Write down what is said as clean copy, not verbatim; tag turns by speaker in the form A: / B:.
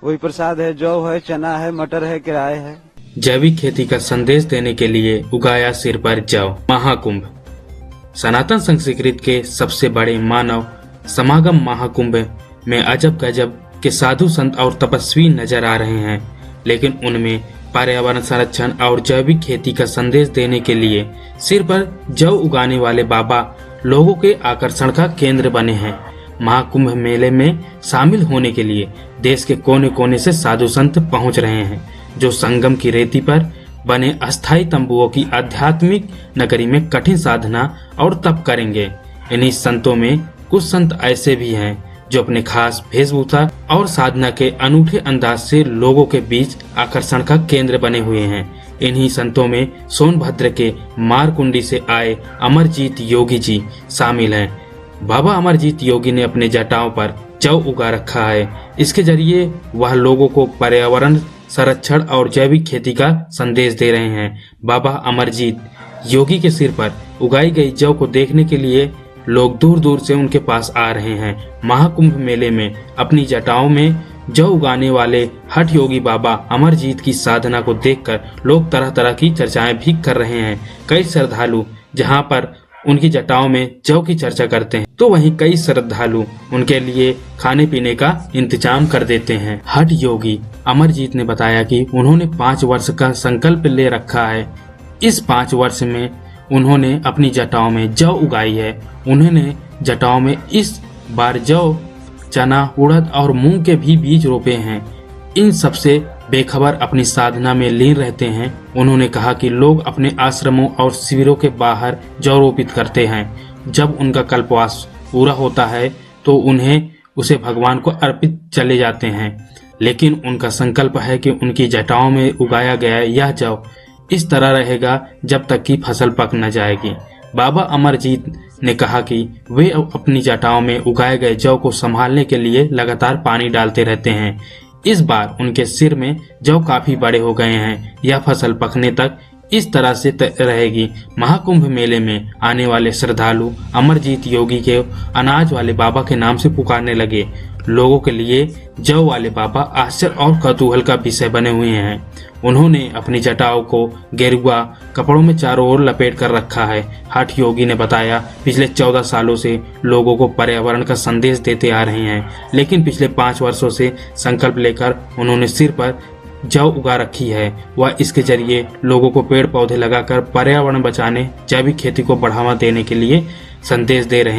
A: वही प्रसाद है, जौ है, चना है, मटर है, किराए है।
B: जैविक खेती का संदेश देने के लिए उगाया सिर पर जौ। महाकुंभ सनातन संस्कृति के सबसे बड़े मानव समागम महाकुंभ में अजब गजब के साधु संत और तपस्वी नजर आ रहे हैं, लेकिन उनमें पर्यावरण संरक्षण और जैविक खेती का संदेश देने के लिए सिर पर जौ उगाने वाले बाबा लोगों के आकर्षण का केंद्र बने हैं। महाकुंभ मेले में शामिल होने के लिए देश के कोने कोने से साधु संत पहुंच रहे हैं, जो संगम की रेती पर बने अस्थायी तंबुओं की आध्यात्मिक नगरी में कठिन साधना और तप करेंगे। इन्हीं संतों में कुछ संत ऐसे भी हैं जो अपने खास वेशभूषा और साधना के अनूठे अंदाज से लोगों के बीच आकर्षण का केंद्र बने हुए हैं। इन्हीं संतों में सोनभद्र के मारकुंडी से आए अमरजीत योगी जी शामिल हैं। बाबा अमरजीत योगी ने अपने जटाओं पर जौ उगा रखा है। इसके जरिए वह लोगों को पर्यावरण संरक्षण और जैविक खेती का संदेश दे रहे हैं। बाबा अमरजीत योगी के सिर पर उगाई गई जौ को देखने के लिए लोग दूर दूर से उनके पास आ रहे हैं। महाकुंभ मेले में अपनी जटाओं में जौ उगाने वाले हठ योगी बाबा अमरजीत की साधना को देखकर लोग तरह तरह की चर्चाएं भी कर रहे हैं। कई श्रद्धालु जहां पर उनकी जटाओं में जौ की चर्चा करते हैं, तो वहीं कई श्रद्धालु उनके लिए खाने पीने का इंतजाम कर देते हैं। हठ योगी अमरजीत ने बताया कि उन्होंने 5 वर्ष का संकल्प ले रखा है। इस 5 वर्ष में उन्होंने अपनी जटाओं में जौ उगाई है। उन्होंने जटाओं में इस बार जौ, चना, उड़द और मूंग के भी बीज रोपे हैं। इन सबसे बेखबर अपनी साधना में लीन रहते हैं। उन्होंने कहा कि लोग अपने आश्रमों और शिविरों के बाहर जौ रोपित करते हैं। जब उनका कल्पवास पूरा होता है तो उन्हें उसे भगवान को अर्पित चले जाते हैं, लेकिन उनका संकल्प है कि उनकी जटाओं में उगाया गया यह जौ इस तरह रहेगा जब तक कि फसल पक न जाएगी। बाबा अमरजीत ने कहा कि वे अपनी जटाओं में उगाए गए जौ को संभालने के लिए लगातार पानी डालते रहते हैं। इस बार उनके सिर में जौ काफी बड़े हो गए हैं। यह फसल पकने तक इस तरह से रहेगी। महाकुंभ मेले में आने वाले श्रद्धालु अमरजीत योगी के अनाज वाले बाबा के नाम से पुकारने लगे। लोगों के लिए जौ वाले बाबा आश्चर्य और कौतूहल का विषय बने हुए हैं। उन्होंने अपनी जटाओं को गेरुआ कपड़ों में चारों ओर लपेट कर रखा है। हठ योगी ने बताया, पिछले 14 सालों से लोगों को पर्यावरण का संदेश देते आ रहे हैं, लेकिन पिछले 5 वर्षों से संकल्प लेकर उन्होंने सिर पर जौ उगा रखी है। वह इसके जरिए लोगों को पेड़ पौधे लगाकर पर्यावरण बचाने, जैविक खेती को बढ़ावा देने के लिए संदेश दे रहे हैं।